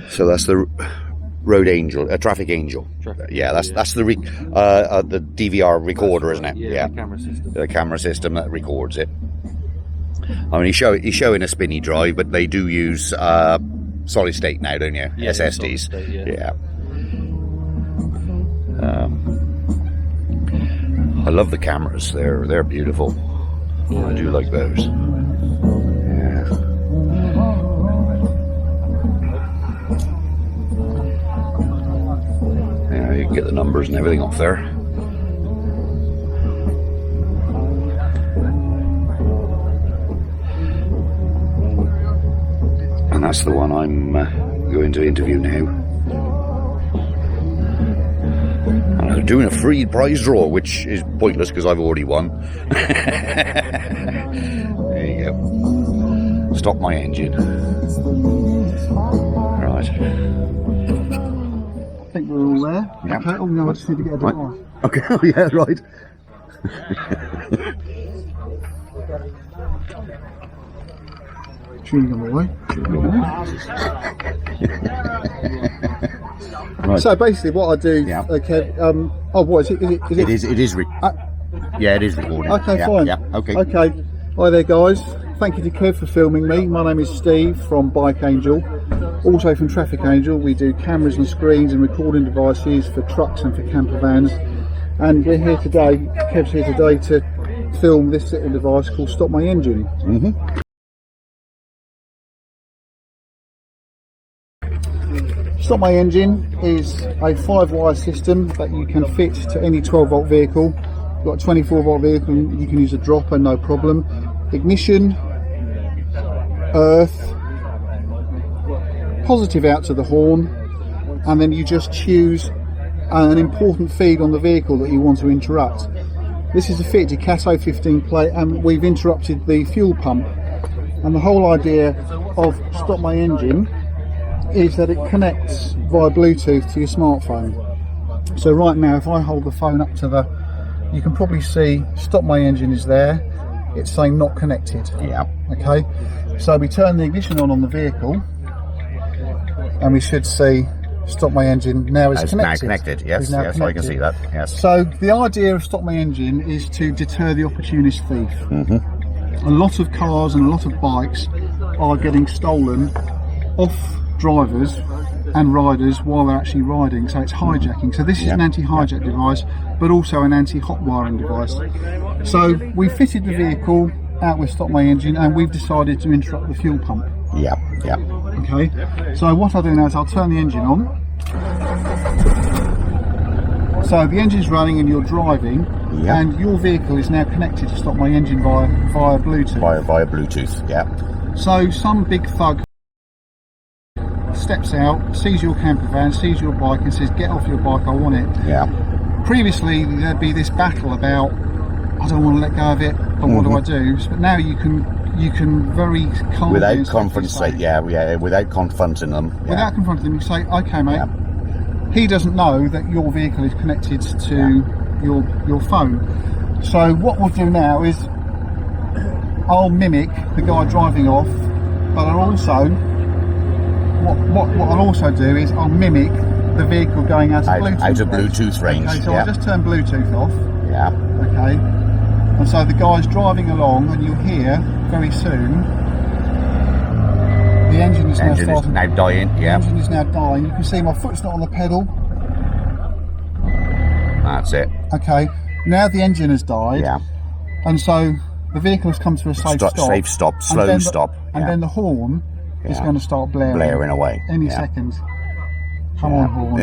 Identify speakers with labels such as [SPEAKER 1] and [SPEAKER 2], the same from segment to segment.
[SPEAKER 1] So that's the road angel, traffic angel. Yeah, that's the DVR recorder, isn't it?
[SPEAKER 2] Yeah, the camera system.
[SPEAKER 1] The camera system that records it. I mean, he's showing a spinny drive, but they do use solid state now, don't you?
[SPEAKER 2] Yeah,
[SPEAKER 1] SSDs.
[SPEAKER 2] State,
[SPEAKER 1] yeah. I love the cameras. They're beautiful. Yeah. I do like those. Yeah. Yeah, you can get the numbers and everything off there. And that's the one I'm going to interview now. And I'm doing a free prize draw, which is pointless because I've already won. There you go. Stop my engine. Right.
[SPEAKER 3] I think we're all there.
[SPEAKER 1] Yeah.
[SPEAKER 3] Okay. Oh no, I just need to get a
[SPEAKER 1] Right.
[SPEAKER 3] device.
[SPEAKER 1] Okay, oh yeah, right.
[SPEAKER 3] Chewing them away.
[SPEAKER 1] Right.
[SPEAKER 3] So basically, what I do,
[SPEAKER 1] Yeah.
[SPEAKER 3] okay. Oh, what is it?
[SPEAKER 1] It is yeah, it is recording.
[SPEAKER 3] Okay,
[SPEAKER 1] yeah,
[SPEAKER 3] fine.
[SPEAKER 1] Yeah, okay.
[SPEAKER 3] Okay. Hi there, guys. Thank you to Kev for filming me. My name is Steve from Bike Angel, also from Traffic Angel. We do cameras and screens and recording devices for trucks and for camper vans. And we're here today, Kev's here today to film this little device called Stop My Engine.
[SPEAKER 1] Mm-hmm.
[SPEAKER 3] Stop My Engine is a 5-wire system that you can fit to any 12-volt vehicle. You've got a 24-volt vehicle, you can use a dropper, no problem. Ignition, earth, positive out to the horn, and then you just choose an important feed on the vehicle that you want to interrupt. This is a fitted Cat 015 plate, and we've interrupted the fuel pump. And the whole idea of Stop My Engine is that it connects via Bluetooth to your smartphone. So right now, if I hold the phone up to the, you can probably see Stop My Engine is there. It's saying not connected.
[SPEAKER 1] Yeah.
[SPEAKER 3] Okay. So we turn the ignition on the vehicle, and we should see Stop My Engine now is connected.
[SPEAKER 1] Now connected. Yes.
[SPEAKER 3] Now
[SPEAKER 1] yes,
[SPEAKER 3] connected.
[SPEAKER 1] I can see that. Yes.
[SPEAKER 3] So the idea of Stop My Engine is to deter the opportunist thief.
[SPEAKER 1] Mm-hmm.
[SPEAKER 3] A lot of cars and a lot of bikes are getting stolen off drivers and riders while they're actually riding, so it's hijacking. So this is an anti-hijack device, but also an anti-hot wiring device. So we fitted the vehicle out with Stop My Engine, and we've decided to interrupt the fuel pump.
[SPEAKER 1] Yeah, yeah.
[SPEAKER 3] Okay, so what I'll do now is I'll turn the engine on. So the engine's running and you're driving, and your vehicle is now connected to Stop My Engine via Bluetooth.
[SPEAKER 1] Via Bluetooth, yeah.
[SPEAKER 3] So some big thug steps out, sees your camper van, sees your bike, and says, "Get off your bike, I want it."
[SPEAKER 1] Yeah.
[SPEAKER 3] Previously, there'd be this battle about, I don't want to let go of it, but what do I do? But now you can very calmly,
[SPEAKER 1] without confronting, without confronting them.
[SPEAKER 3] Without confronting them, you say, "Okay, mate." Yeah. He doesn't know that your vehicle is connected to your phone. So what we'll do now is, I'll mimic the guy driving off, but I'll also. What I'll also do is I'll mimic the vehicle going out of Bluetooth
[SPEAKER 1] range.
[SPEAKER 3] Okay, so I'll just turn Bluetooth off.
[SPEAKER 1] Yeah.
[SPEAKER 3] Okay. And so the guy's driving along, and you'll hear very soon the engine is now
[SPEAKER 1] dying. Yeah.
[SPEAKER 3] The engine is now dying. You can see my foot's not on the pedal.
[SPEAKER 1] That's it.
[SPEAKER 3] Okay. Now the engine has died.
[SPEAKER 1] Yeah.
[SPEAKER 3] And so the vehicle has come to a safe stop.
[SPEAKER 1] Safe stop. Slow stop.
[SPEAKER 3] And then the horn is going to start blaring
[SPEAKER 1] away
[SPEAKER 3] any second. Come on, horn.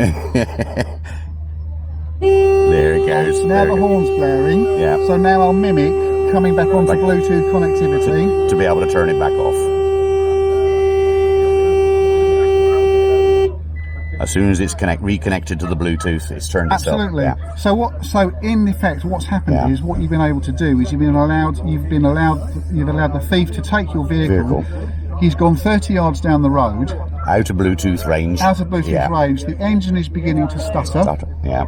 [SPEAKER 1] There it goes.
[SPEAKER 3] Now the horn's blaring.
[SPEAKER 1] Yeah.
[SPEAKER 3] So now I'll mimic coming back onto Bluetooth connectivity
[SPEAKER 1] to be able to turn it back off. As soon as it's reconnected to the Bluetooth, it's turned itself.
[SPEAKER 3] Absolutely.
[SPEAKER 1] Yeah.
[SPEAKER 3] So in effect, what's happened is what you've been able to do is you've allowed the thief to take your vehicle. He's gone 30 yards down the road,
[SPEAKER 1] Out of Bluetooth range.
[SPEAKER 3] Out of Bluetooth range. The engine is beginning to stutter.
[SPEAKER 1] Yeah.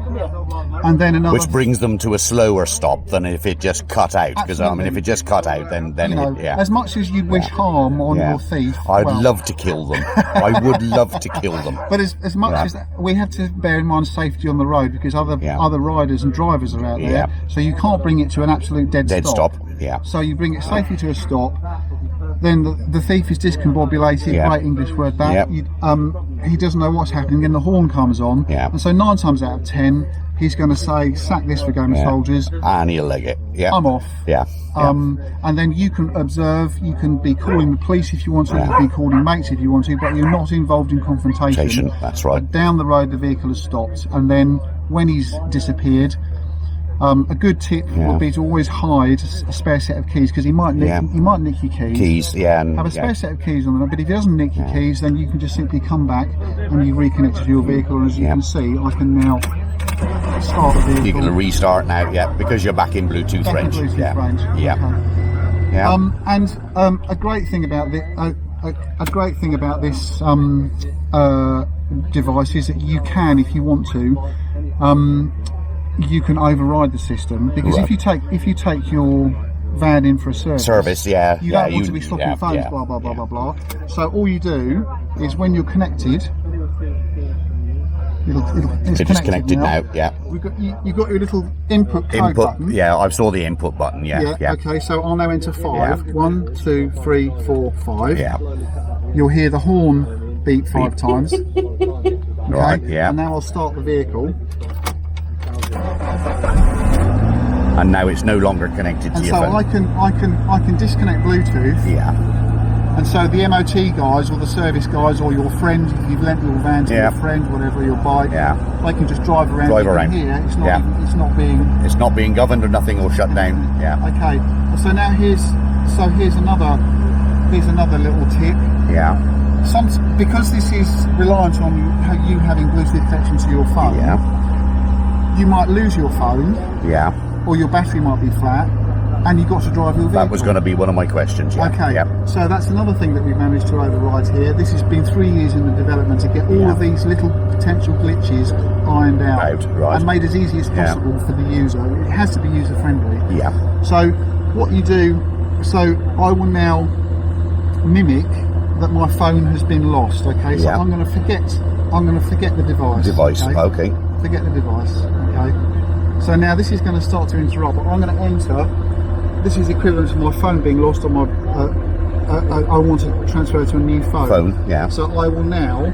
[SPEAKER 3] And then another...
[SPEAKER 1] Which brings them to a slower stop than if it just cut out. Because, I mean, if it just cut out, then
[SPEAKER 3] you know, as much as you wish harm on your thief...
[SPEAKER 1] I'd love to kill them. I would love to kill them.
[SPEAKER 3] But as much as... We have to bear in mind safety on the road, because other riders and drivers are out there. So you can't bring it to an absolute dead stop.
[SPEAKER 1] Yeah.
[SPEAKER 3] So you bring it safely to a stop. Then the thief is discombobulated, great English word that. He doesn't know what's happening, then the horn comes on. And so 9 times out of 10, he's going to say, sack this for game of soldiers.
[SPEAKER 1] And he'll leg it. I'm
[SPEAKER 3] off. And then you can observe, you can be calling the police if you want to, you can be calling mates if you want to, but you're not involved in confrontation.
[SPEAKER 1] That's right.
[SPEAKER 3] But down the road, the vehicle has stopped. And then when he's disappeared, a good tip would be to always hide a spare set of keys, because he might nick your keys. And have a spare set of keys on them. But if he doesn't nick your keys, then you can just simply come back and you reconnect to your vehicle. And as you can see, I can now start the vehicle.
[SPEAKER 1] You can restart now, because you're back in Bluetooth range.
[SPEAKER 3] And a great thing about this device is that you can, if you want to, you can override the system, because if you take your van in for a service, you don't want to be swapping phones, blah blah blah blah blah. So all you do is, when you're connected, it's connected now. You've got your little input button.
[SPEAKER 1] I saw the input button.
[SPEAKER 3] Okay, so I'll now enter 5. 1, 2, 3, 4, 5. You'll hear the horn beep 5 times. Okay. And now I'll start the vehicle.
[SPEAKER 1] And now it's no longer connected to your phone.
[SPEAKER 3] I can disconnect Bluetooth. And so the MOT guys or the service guys or your friend, if you've lent your van to your friend, whatever, your bike, they can just drive around. Here, it's not being
[SPEAKER 1] governed or nothing, or shut down.
[SPEAKER 3] Okay. So now here's another little tip. Because this is reliant on you having Bluetooth connection to your phone. You might lose your phone, or your battery might be flat, and you've got to drive your vehicle.
[SPEAKER 1] That was going to be one of my questions.
[SPEAKER 3] So that's another thing that we've managed to override here. This has been 3 years in the development to get all of these little potential glitches ironed out and made as easy as possible for the user. It has to be user friendly. So what you do, I will now mimic that my phone has been lost. So I'm going to forget the device.
[SPEAKER 1] Okay.
[SPEAKER 3] Forget the device. Okay. So now this is going to start to interrupt, but I'm going to enter. This is equivalent to my phone being lost on my. I want to transfer to a new phone. So I will now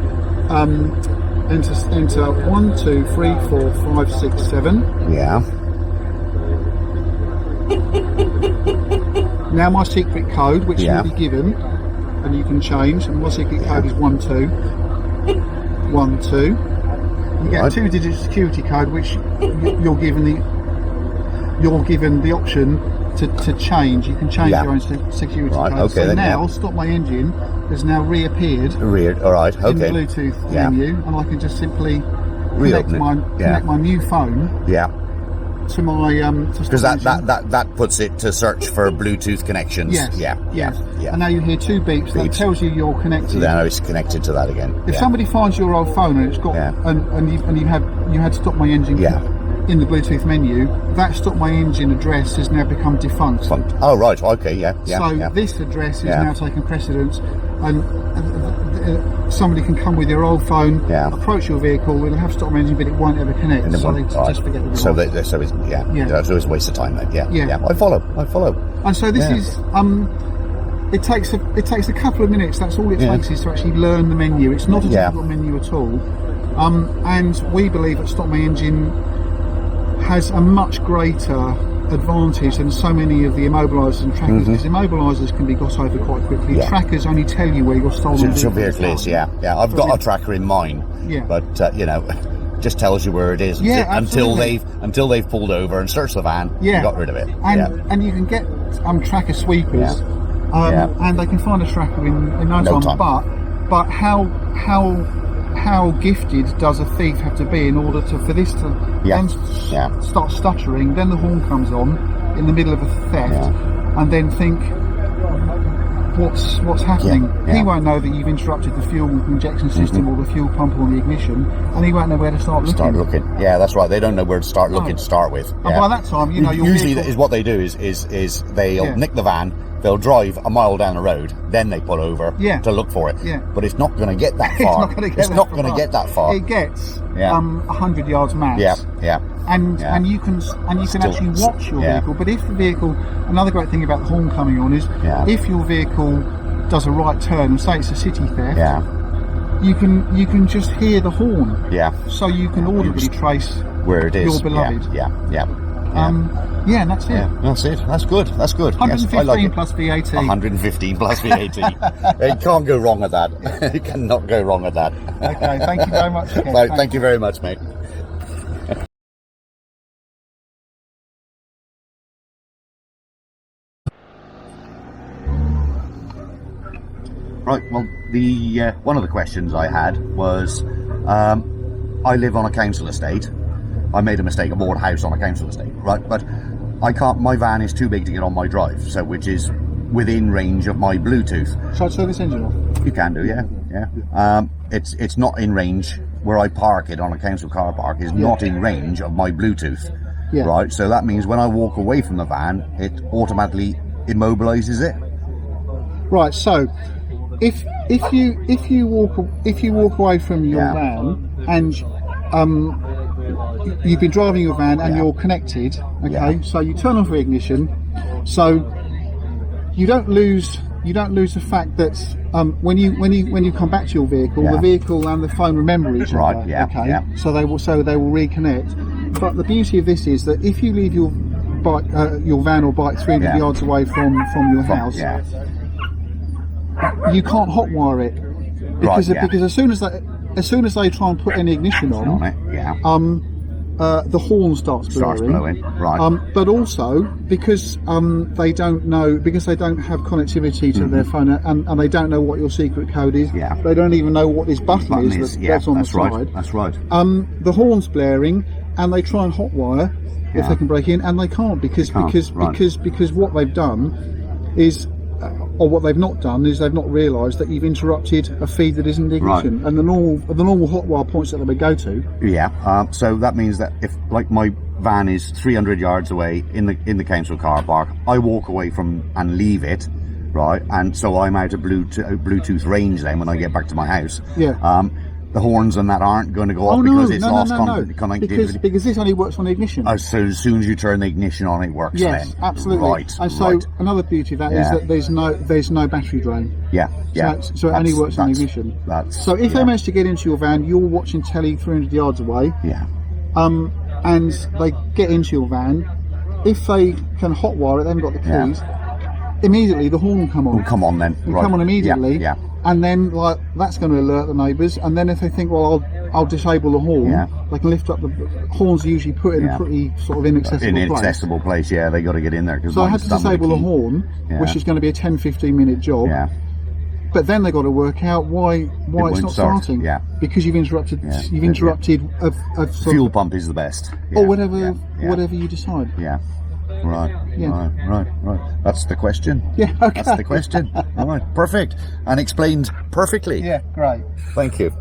[SPEAKER 3] enter 1, 2, 3, 4, 5, 6, 7. Now my secret code, which will be given, and you can change. And my secret code is 1, 2. 1, 2. You get a 2-digit security code, which you're given the option to change. You can change your own security code. So now StopMyEngine has now reappeared. In the Bluetooth menu, and I can just simply connect my new phone. To my
[SPEAKER 1] because that puts it to search for Bluetooth connections.
[SPEAKER 3] And now you hear 2 beeps. That tells you you're connected.
[SPEAKER 1] So now it's connected to that again.
[SPEAKER 3] If somebody finds your old phone and it's got and you had StopMyEngine in the Bluetooth menu, that StopMyEngine address has now become defunct.
[SPEAKER 1] Oh right, okay,
[SPEAKER 3] So this address is now taking precedence, and somebody can come with your old phone, approach your vehicle, it'll have StopMyEngine, but it won't ever connect. So they just forget the device.
[SPEAKER 1] So it's a waste of time then. I follow.
[SPEAKER 3] And so this is it takes a couple of minutes. That's all it takes, is to actually learn the menu. It's not a difficult menu at all. And we believe that StopMyEngine has a much greater advantage than so many of the immobilisers and trackers, because immobilisers can be got over quite quickly. Trackers only tell you where your stolen vehicle is.
[SPEAKER 1] I've got a tracker in mine, but just tells you where it is until they've pulled over and searched the van and got rid of it.
[SPEAKER 3] And you can get tracker sweepers, and they can find a tracker in no time. But how gifted does a thief have to be in order for this to then start stuttering? Then the horn comes on in the middle of a theft, and then think, what's happening.
[SPEAKER 1] Yeah.
[SPEAKER 3] He won't know that you've interrupted the fuel injection system or the fuel pump or the ignition, and he won't know where to start looking.
[SPEAKER 1] Yeah, that's right. They don't know where to start looking to start with.
[SPEAKER 3] And by that time, you know, your
[SPEAKER 1] usually
[SPEAKER 3] vehicle...
[SPEAKER 1] is what they do is they'll nick the van, they'll drive a mile down the road, then they pull over to look for it. Yeah. But it's not going to get that far. It's not going to get that far.
[SPEAKER 3] It gets 100 yards max.
[SPEAKER 1] Yeah.
[SPEAKER 3] And you can actually watch your vehicle. But if the vehicle, another great thing about the horn coming on is if your vehicle does a right turn, and say it's a city theft, you can just hear the horn. So you can audibly trace
[SPEAKER 1] where it is.
[SPEAKER 3] Your beloved. And that's it.
[SPEAKER 1] That's it. That's good.
[SPEAKER 3] 115 plus VAT.
[SPEAKER 1] 115 plus VAT. You can't go wrong with that. You cannot go wrong with that.
[SPEAKER 3] Okay, thank you very much.
[SPEAKER 1] Thank you very much, mate. Right, well, the one of the questions I had was, I live on a council estate. I made a mistake. I bought a house on a council estate, right? But I can't. My van is too big to get on my drive, so which is within range of my Bluetooth.
[SPEAKER 3] Shall I turn this engine off?
[SPEAKER 1] You can do, yeah. It's not in range where I park it on a council car park. Is not in range of my Bluetooth, right? So that means when I walk away from the van, it automatically immobilizes it. Right.
[SPEAKER 3] So if you walk away from your van and you've been driving your van and you're connected, so you turn off your ignition, so you don't lose the fact that when you come back to your vehicle, the vehicle and the phone remember each other. So they will reconnect. But the beauty of this is that if you leave your bike, your van or bike 300 yards away from your house, you can't hotwire it because as soon as they try and put any ignition on the horn starts blowing. Right. But also because they don't have connectivity to their phone and they don't know what your secret code is. They don't even know what this button is that's on the side.
[SPEAKER 1] That's right.
[SPEAKER 3] The horn's blaring and they try and hotwire if they can break in, and they can't because what they've done is, or what they've not done is they've not realised that you've interrupted a feed that isn't ignition, and the normal hotwire points that they would go to.
[SPEAKER 1] So that means that if, like, my van is 300 yards away in the council car park, I walk away from and leave it, right, and so I'm out of Bluetooth range then when I get back to my house. The horns and that aren't going to go off because it's lost connectivity.
[SPEAKER 3] Because this only works on ignition.
[SPEAKER 1] Oh, so as soon as you turn the ignition on, it works.
[SPEAKER 3] Yes,
[SPEAKER 1] then.
[SPEAKER 3] absolutely.
[SPEAKER 1] Right.
[SPEAKER 3] And so another beauty of that is that there's no battery drain. So it only works on ignition. So if they manage to get into your van, you're watching telly 300 yards away. And they get into your van. If they can hotwire it, they haven't got the keys. Immediately the horn will come on.
[SPEAKER 1] Come on then.
[SPEAKER 3] Come on immediately. And then, like, that's going to alert the neighbours. And then if they think, well, I'll disable the horn, they can lift up the horns. Are usually put in a pretty sort of inaccessible place.
[SPEAKER 1] They got to get in there.
[SPEAKER 3] So I had to disable the horn, which is going to be a 10-15 minute job. But then they got to work out why it's not starting. Because you've interrupted. You've interrupted a
[SPEAKER 1] fuel pump is the best.
[SPEAKER 3] Or whatever you decide.
[SPEAKER 1] Right. That's the question.
[SPEAKER 3] Okay.
[SPEAKER 1] That's the question. All right. Perfect. And explained perfectly.
[SPEAKER 3] Great.
[SPEAKER 1] Thank you.